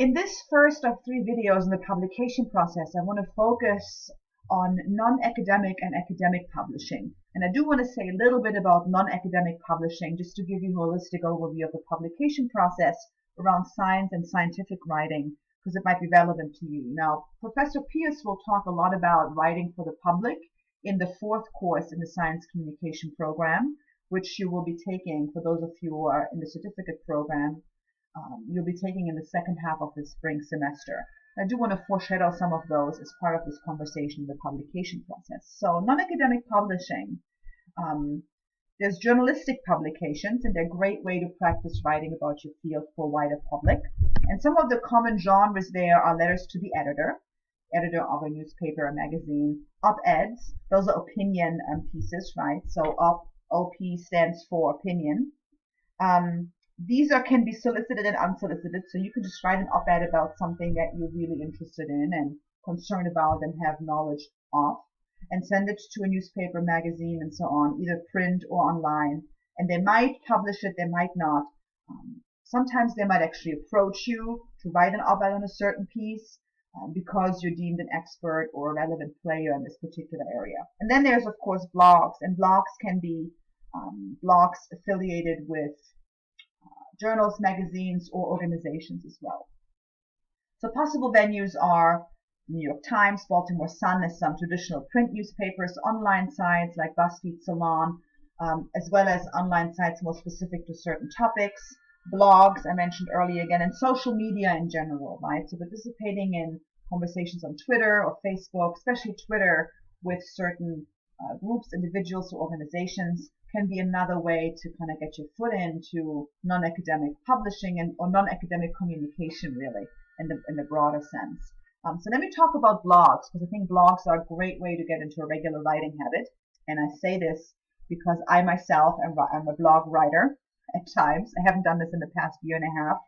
In this first of 3 videos in the publication process, I want to focus on non-academic and academic publishing. And I do want to say a little bit about non-academic publishing just to give you a holistic overview of the publication process around science and scientific writing, because it might be relevant to you. Now, Professor Pierce will talk a lot about writing for the public in the 4th course in the Science Communication program, which you will be taking for those of you who are in the certificate program. You'll be taking in the second half of the spring semester. I do want to foreshadow some of those as part of this conversation in the publication process. So non-academic publishing, there's journalistic publications, and they're a great way to practice writing about your field for a wider public. And some of the common genres there are letters to the editor of a newspaper or magazine, op-eds, those are opinion pieces, right? So OP stands for opinion. These can be solicited and unsolicited, so you can just write an op-ed about something that you're really interested in and concerned about and have knowledge of, and send it to a newspaper, magazine, and so on, either print or online. And they might publish it, they might not. Sometimes they might actually approach you to write an op-ed on a certain piece because you're deemed an expert or a relevant player in this particular area. And then there's, of course, blogs, and blogs can be blogs affiliated with journals, magazines, or organizations as well. So possible venues are New York Times, Baltimore Sun, as some traditional print newspapers, online sites like BuzzFeed Salon, as well as online sites more specific to certain topics, blogs I mentioned earlier again, and social media in general, right? So participating in conversations on Twitter or Facebook, especially Twitter, with certain groups, individuals, or organizations can be another way to kind of get your foot into non-academic publishing or non-academic communication, really, in the broader sense. So let me talk about blogs, because I think blogs are a great way to get into a regular writing habit. And I say this because I myself am a blog writer at times. I haven't done this in the past year and a half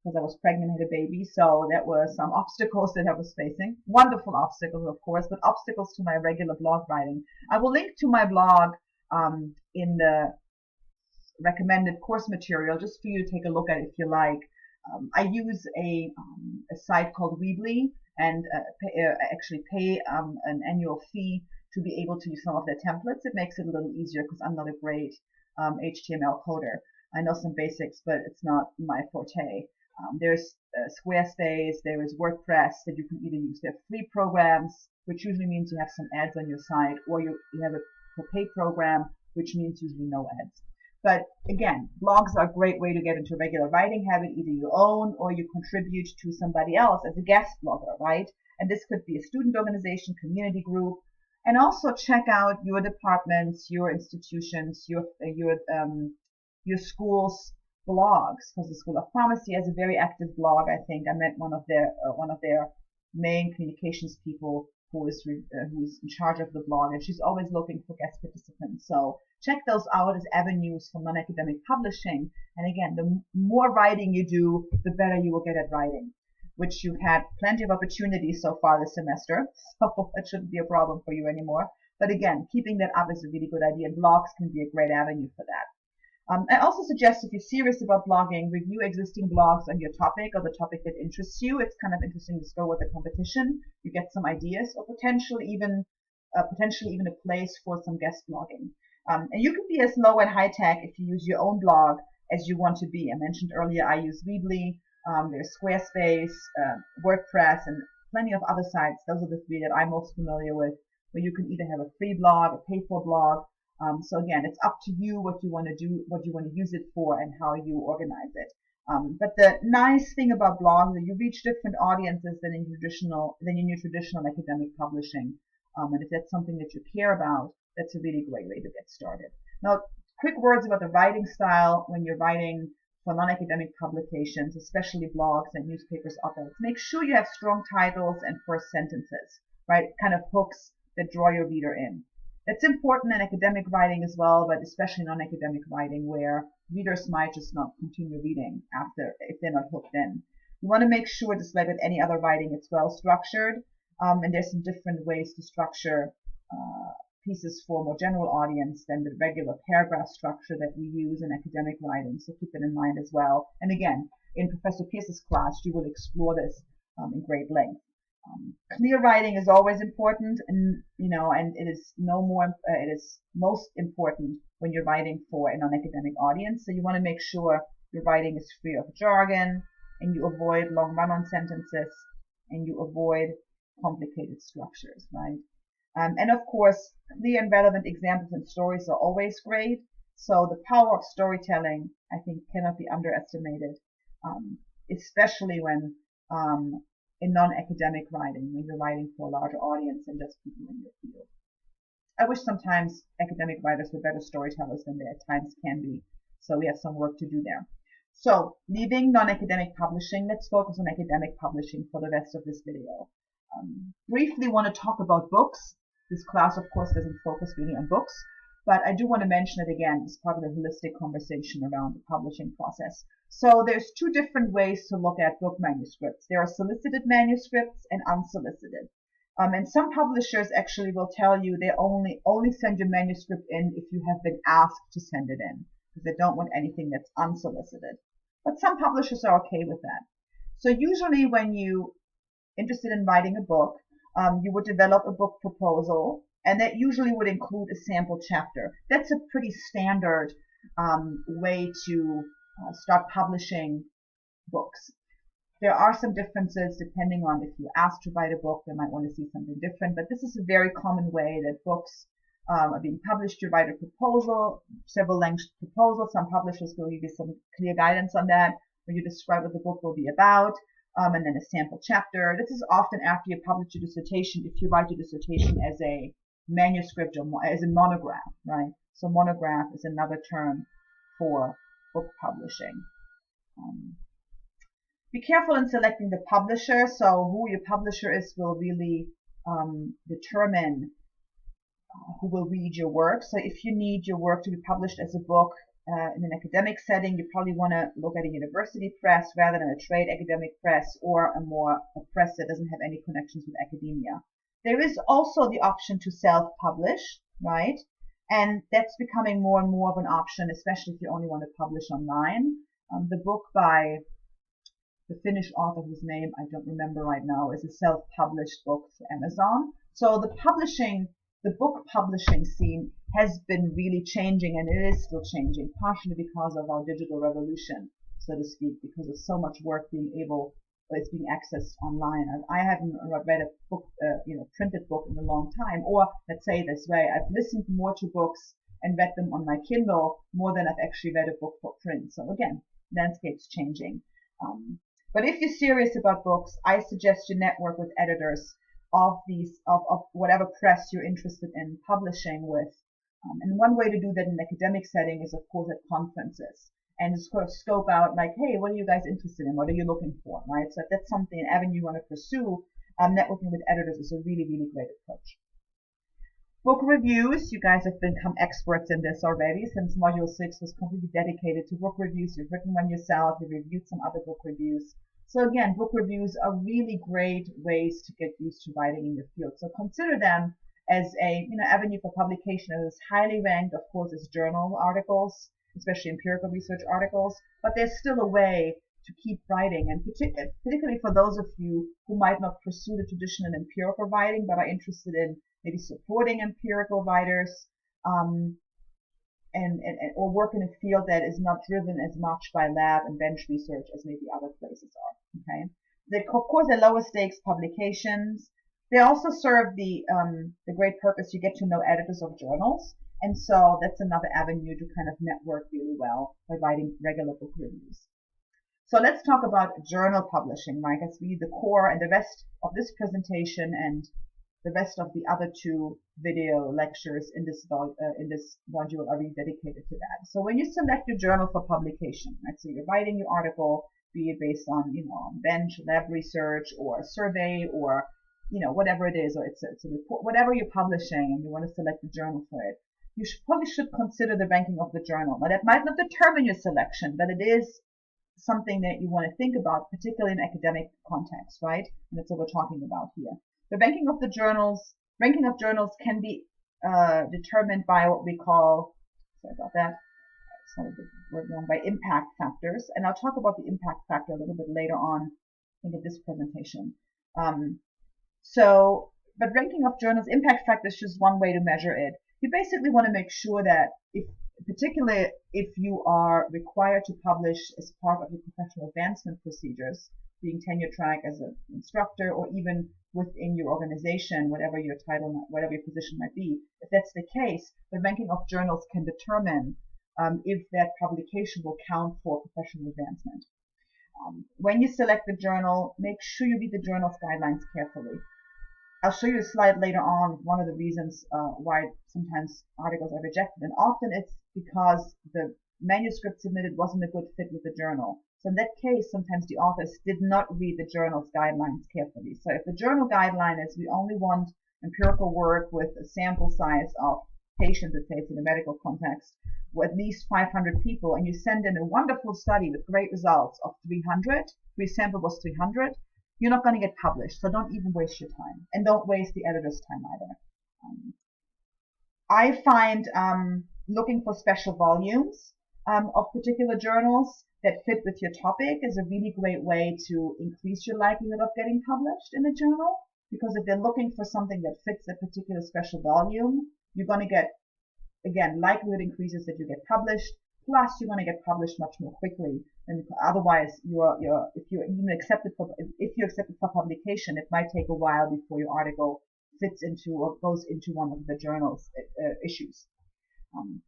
because I was pregnant and had a baby, so that were some obstacles that I was facing. Wonderful obstacles, of course, but obstacles to my regular blog writing. I will link to my blog in the recommended course material, just for you to take a look at if you like. I use a site called Weebly, and actually pay an annual fee to be able to use some of their templates. It makes it a little easier because I'm not a great HTML coder. I know some basics, but it's not my forte. There's Squarespace, there is WordPress that you can either use. They're free programs, which usually means you have some ads on your site, or you have a pay program, which means usually no ads. But again, blogs are a great way to get into a regular writing habit. Either you own or you contribute to somebody else as a guest blogger, right? And this could be a student organization, community group, and also check out your departments, your institutions, your school's blogs. Because the School of Pharmacy has a very active blog. I think I met one of their main communications people who's in charge of the blog, and she's always looking for guest participants. So check those out as avenues for non-academic publishing. And again, the more writing you do, the better you will get at writing, which you've had plenty of opportunities so far this semester, so that shouldn't be a problem for you anymore. But again, keeping that up is a really good idea, and blogs can be a great avenue for that. I also suggest, if you're serious about blogging, review existing blogs on your topic or the topic that interests you. It's kind of interesting to go with the competition. You get some ideas, or potentially even a place for some guest blogging. And you can be as low and high tech if you use your own blog as you want to be. I mentioned earlier I use Weebly, there's Squarespace, WordPress, and plenty of other sites. Those are the 3 that I'm most familiar with, where you can either have a free blog, a pay-for blog. So again, it's up to you what you want to do, what you want to use it for, and how you organize it. But the nice thing about blogs is that you reach different audiences than in your traditional academic publishing. And if that's something that you care about, that's a really great way to get started. Now, quick words about the writing style when you're writing for non-academic publications, especially blogs and newspapers, op-eds. Make sure you have strong titles and first sentences, right? Kind of hooks that draw your reader in. That's important in academic writing as well, but especially non-academic writing, where readers might just not continue reading if they're not hooked in. You want to make sure, just like with any other writing, it's well structured, and there's some different ways to structure pieces for a more general audience than the regular paragraph structure that we use in academic writing. So keep that in mind as well. And again, in Professor Pierce's class, she will explore this in great length. Clear writing is always important, and and it is it is most important when you're writing for a non-academic audience. So you want to make sure your writing is free of jargon, and you avoid long run-on sentences, and you avoid complicated structures, right? And of course, clear and relevant examples and stories are always great. So the power of storytelling, I think, cannot be underestimated, especially when in non-academic writing, when you're writing for a larger audience and just people in your field. I wish sometimes academic writers were better storytellers than they at times can be. So we have some work to do there. So leaving non-academic publishing, let's focus on academic publishing for the rest of this video. Briefly want to talk about books. This class, of course, doesn't focus really on books, but I do want to mention it again as part of the holistic conversation around the publishing process. So there's two different ways to look at book manuscripts. There are solicited manuscripts and unsolicited. And some publishers actually will tell you they only send your manuscript in if you have been asked to send it in, because they don't want anything that's unsolicited. But some publishers are okay with that. So usually when you're interested in writing a book, you would develop a book proposal, and that usually would include a sample chapter. That's a pretty standard way to start publishing books. There are some differences depending on if you're asked to write a book, they might want to see something different, but this is a very common way that books are being published. You write a proposal, several length proposal. Some publishers will give you some clear guidance on that, where you describe what the book will be about, and then a sample chapter. This is often after you publish your dissertation, if you write your dissertation as a manuscript or as a monograph, right? So monograph is another term for book publishing. Be careful in selecting the publisher. So who your publisher is will really determine who will read your work. So if you need your work to be published as a book in an academic setting, you probably want to look at a university press rather than a trade academic press, or a press that doesn't have any connections with academia. There is also the option to self-publish, right? And that's becoming more and more of an option, especially if you only want to publish online. The book by the Finnish author whose name I don't remember right now is a self-published book for Amazon. So the book publishing scene has been really changing, and it is still changing, partially because of our digital revolution, so to speak, because of so much work being accessed online. I haven't read a book, printed book in a long time, or let's say this way, I've listened more to books and read them on my Kindle more than I've actually read a book for print. So again, landscape's changing. But if you're serious about books, I suggest you network with editors of whatever press you're interested in publishing with. And one way to do that in an academic setting is, of course, at conferences, and just sort of scope out, like, hey, what are you guys interested in? What are you looking for, right? So if that's something, an avenue you want to pursue, networking with editors is a really, really great approach. Book reviews, you guys have become experts in this already, since Module 6 was completely dedicated to book reviews. You've written one yourself, you've reviewed some other book reviews. So again, book reviews are really great ways to get used to writing in your field. So consider them as a avenue for publication. It is highly ranked, of course, as journal articles, especially empirical research articles, but there's still a way to keep writing, and particularly for those of you who might not pursue the traditional empirical writing, but are interested in maybe supporting empirical writers, or work in a field that is not driven as much by lab and bench research as maybe other places are. Okay, of course, they're lower stakes publications. They also serve the great purpose. You get to know editors of journals, and so that's another avenue to kind of network really well by writing regular book reviews. So let's talk about journal publishing, right? That's really the core, and the rest of this presentation and the rest of the other two video lectures in this module are really dedicated to that. So when you select your journal for publication, right, so you're writing your article, be it based on bench, lab research, or a survey, or whatever it is, or it's a report, whatever you're publishing, and you want to select the journal for it, you probably should consider the ranking of the journal. Now that might not determine your selection, but it is something that you want to think about, particularly in academic context, right? And that's what we're talking about here. The ranking of journals can be determined by what we call, Sorry, the word wrong, by impact factors. And I'll talk about the impact factor a little bit later on, I think, in this presentation. But ranking of journals, impact factor is just one way to measure it. You basically want to make sure that particularly if you are required to publish as part of your professional advancement procedures, being tenure track as an instructor, or even within your organization, whatever your title, whatever your position might be, if that's the case, the ranking of journals can determine if that publication will count for professional advancement. When you select the journal, make sure you read the journal's guidelines carefully. I'll show you a slide later on, one of the reasons why sometimes articles are rejected, and often it's because the manuscript submitted wasn't a good fit with the journal. So in that case, sometimes the authors did not read the journal's guidelines carefully. So if the journal guideline is we only want empirical work with a sample size of patients, let's say it's in a medical context, with at least 500 people, and you send in a wonderful study with great results of 300, your sample was 300, you're not going to get published. So don't even waste your time, and don't waste the editor's time either. I find looking for special volumes of particular journals that fit with your topic is a really great way to increase your likelihood of getting published in a journal, because if they're looking for something that fits a particular special volume, you're going to get, again, likelihood increases that you get published, plus you're going to get published much more quickly. And otherwise, if you're accepted for publication, it might take a while before your article fits into or goes into one of the journal's issues.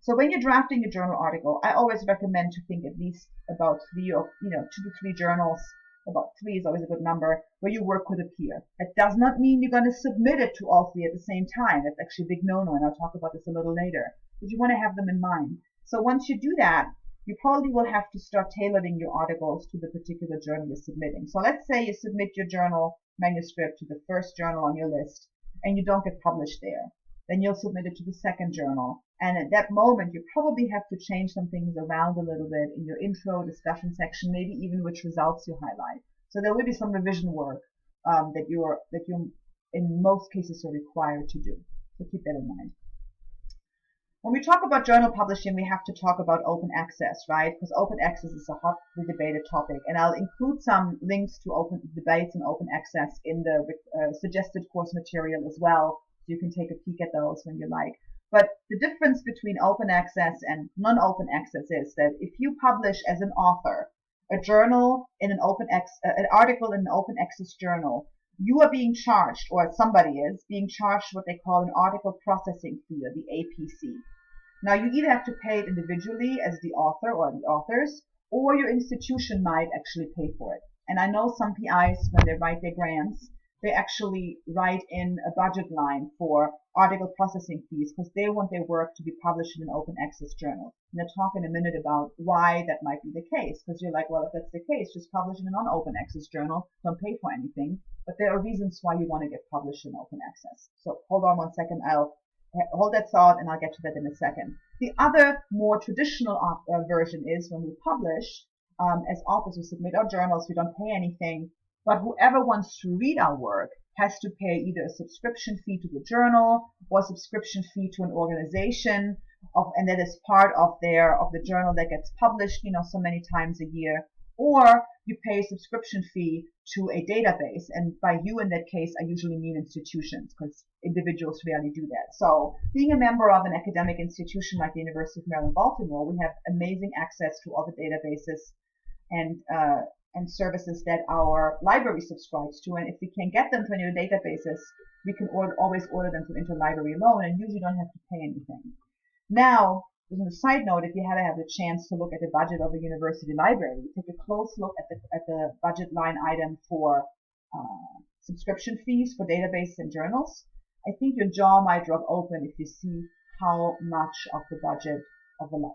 So when you're drafting a journal article, I always recommend to think at least about 2 to 3 journals. About 3 is always a good number where your work could appear. It does not mean you're going to submit it to all 3 at the same time. That's actually a big no-no, and I'll talk about this a little later. But you want to have them in mind. So once you do that, you probably will have to start tailoring your articles to the particular journal you're submitting. So let's say you submit your journal manuscript to the first journal on your list, and you don't get published there. Then you'll submit it to the second journal. And at that moment, you probably have to change some things around a little bit in your intro discussion section, maybe even which results you highlight. So there will be some revision work that you in most cases are required to do. So keep that in mind. When we talk about journal publishing, we have to talk about open access, right? Because open access is a hotly debated topic, and I'll include some links to open debates and open access in the suggested course material as well. So you can take a peek at those when you like. But the difference between open access and non-open access is that if you publish as an author a journal in an article in an open access journal, you are being charged, or somebody is being charged, what they call an article processing fee, or the APC. Now you either have to pay it individually as the author or the authors, or your institution might actually pay for it. And I know some PIs, when they write their grants, they actually write in a budget line for article processing fees because they want their work to be published in an open access journal. And I'll talk in a minute about why that might be the case, because you're like, well, if that's the case, just publish in a non-open access journal, don't pay for anything. But there are reasons why you want to get published in open access. So hold on one second, I'll hold that thought and I'll get to that in a second. The other more traditional version is when we publish, as authors, we submit our journals, we don't pay anything. But whoever wants to read our work has to pay either a subscription fee to the journal or a subscription fee to an organization, and that is part of the journal that gets published, so many times a year. Or you pay a subscription fee to a database, and by you in that case, I usually mean institutions, because individuals rarely do that. So being a member of an academic institution like the University of Maryland, Baltimore, we have amazing access to all the databases and services that our library subscribes to, and if we can get them to any of the databases, we can always order them from interlibrary loan, and usually don't have to pay anything. Now, as a side note, if you haven't had the chance to look at the budget of a university library, take a close look at the budget line item for subscription fees for databases and journals. I think your jaw might drop open if you see how much of the budget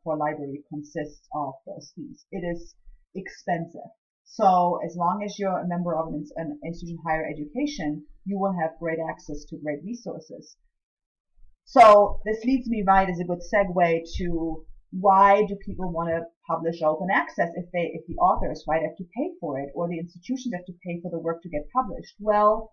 for a library consists of those fees. It is expensive. So as long as you're a member of an institution of higher education, you will have great access to great resources. So this leads me right as a good segue to why do people want to publish open access if the authors have to pay for it, or the institutions have to pay for the work to get published? Well,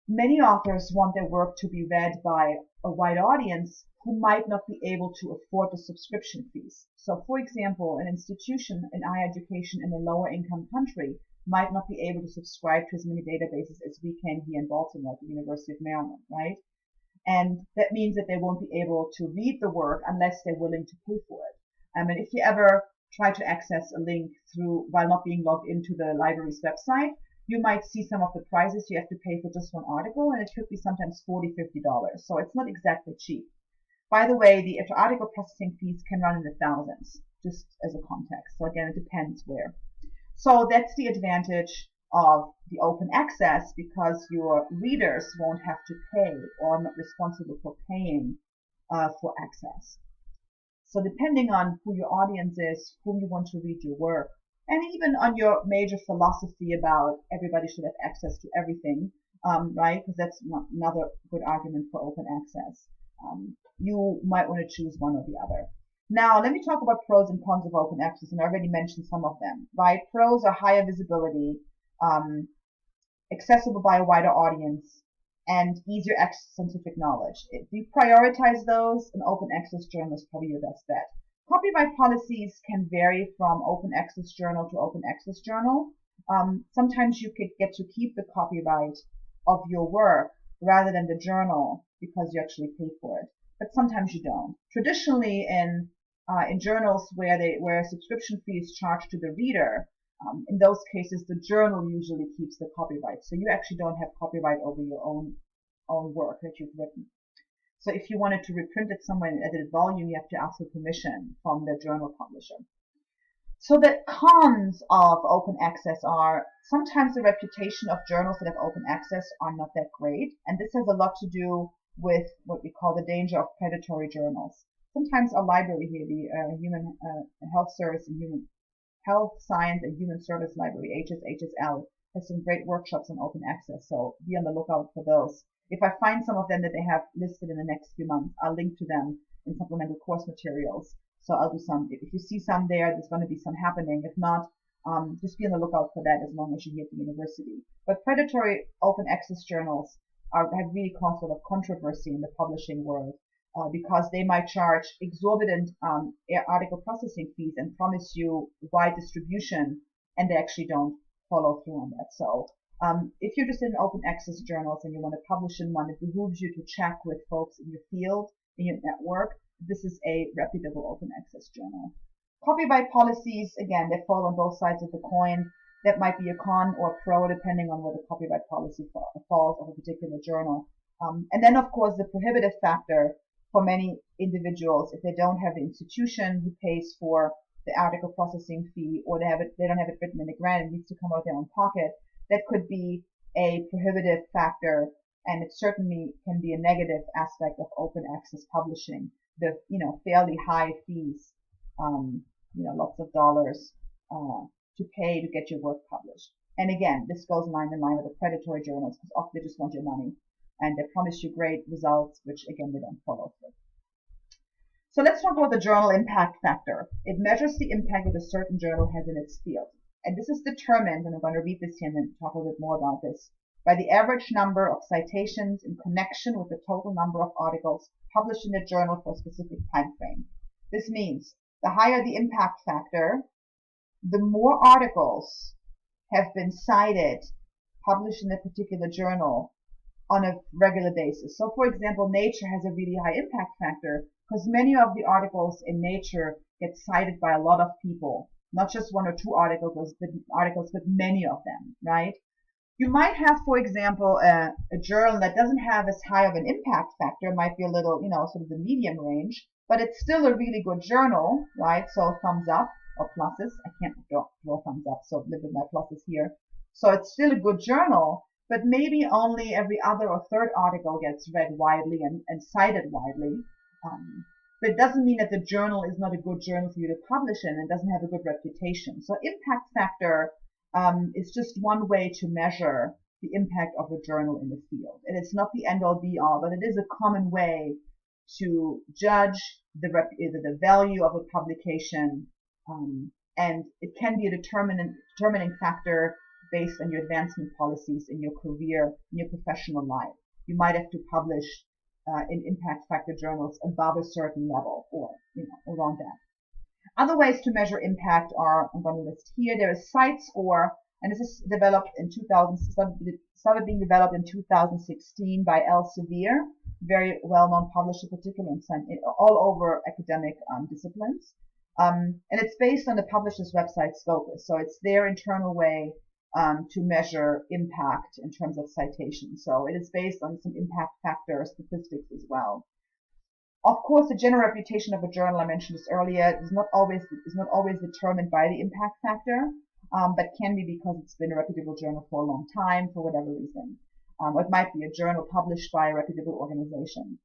many authors want their work to be read by a wide audience who might not be able to afford the subscription fees. So for example, an institution in higher education in a lower income country might not be able to subscribe to as many databases as we can here in Baltimore at the University of Maryland, right? And that means that they won't be able to read the work unless they're willing to pay for it. And if you ever try to access a link through while not being logged into the library's website, you might see some of the prices you have to pay for just one article, and it could be sometimes $40, $50. So it's not exactly cheap. By the way, the article processing fees can run in the thousands, just as a context. So again, it depends where. So that's the advantage of the open access, because your readers won't have to pay or are not responsible for paying for access. So depending on who your audience is, whom you want to read your work, and even on your major philosophy about everybody should have access to everything, right? Because that's another good argument for open access. You might want to choose one or the other. Now, let me talk about pros and cons of open access, and I already mentioned some of them, right? Pros are higher visibility, accessible by a wider audience, and easier access to scientific knowledge. If you prioritize those, an open access journal is probably your best bet. Copyright policies can vary from open access journal to open access journal. Sometimes you could get to keep the copyright of your work rather than the journal because you actually pay for it, but sometimes you don't. Traditionally, in journals where a subscription fee is charged to the reader, in those cases, the journal usually keeps the copyright. So you actually don't have copyright over your own work that you've written. So if you wanted to reprint it somewhere in edited volume, you have to ask for permission from the journal publisher. So the cons of open access are sometimes the reputation of journals that have open access are not that great. And this has a lot to do with what we call the danger of predatory journals. Sometimes a library here, the Human Health Service and Human Health Science and Human Service Library, HSL, has some great workshops on open access. So be on the lookout for those. If I find some of them that they have listed in the next few months, I'll link to them in supplemental course materials. So I'll do some. If you see some there's going to be some happening. If not, just be on the lookout for that as long as you're here at the university. But predatory open access journals have really caused a lot of controversy in the publishing world because they might charge exorbitant article processing fees and promise you wide distribution, and they actually don't follow through on that. So if you're just in open access journals and you want to publish in one, it behooves you to check with folks in your field, in your network. This is a reputable open access journal. Copyright policies, again, they fall on both sides of the coin. That might be a con or a pro depending on where the copyright policy falls of a particular journal. And then, of course, the prohibitive factor for many individuals, if they don't have the institution who pays for the article processing fee, or they don't have it written in a grant, it needs to come out of their own pocket, that could be a prohibitive factor, and it certainly can be a negative aspect of open access publishing. The fairly high fees, lots of dollars to pay to get your work published. And again, this goes in line with the predatory journals, because often they just want your money and they promise you great results, which again they don't follow through. So let's talk about the journal impact factor. It measures the impact that a certain journal has in its field. And this is determined, and I'm going to read this here and then talk a little bit more about this, by the average number of citations in connection with the total number of articles published in the journal for a specific time frame. This means the higher the impact factor, the more articles have been cited, published in a particular journal on a regular basis. So for example, Nature has a really high impact factor because many of the articles in Nature get cited by a lot of people, not just one or two articles, but many of them, right? You might have, for example, a journal that doesn't have as high of an impact factor, it might be a little, sort of the medium range, but it's still a really good journal, right? So thumbs up or pluses. I can't draw thumbs up, so live with my pluses here. So it's still a good journal, but maybe only every other or third article gets read widely and cited widely. But it doesn't mean that the journal is not a good journal for you to publish in and doesn't have a good reputation. So impact factor is just one way to measure the impact of a journal in the field. And it's not the end all be all, but it is a common way to judge the value of a publication, and it can be a determining factor based on your advancement policies in your career, in your professional life. You might have to publish in impact factor journals above a certain level, or around that. Other ways to measure impact are, I'm going to list here. There is site score, and this is developed in 2000, started being developed in 2016 by Elsevier, very well-known publisher, particularly all over academic disciplines. And it's based on the publisher's website Scopus, so it's their internal way to measure impact in terms of citations. So it is based on some impact factor statistics as well. Of course, the general reputation of a journal, I mentioned this earlier, is not always determined by the impact factor, but can be because it's been a reputable journal for a long time, for whatever reason. It might be a journal published by a reputable organization.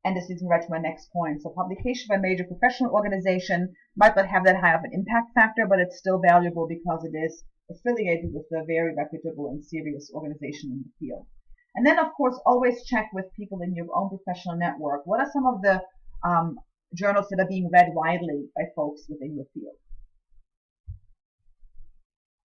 And this leads me right to my next point. So publication by a major professional organization might not have that high of an impact factor, but it's still valuable because it is affiliated with a very reputable and serious organization in the field. And then, of course, always check with people in your own professional network. What are some of the journals that are being read widely by folks within your field?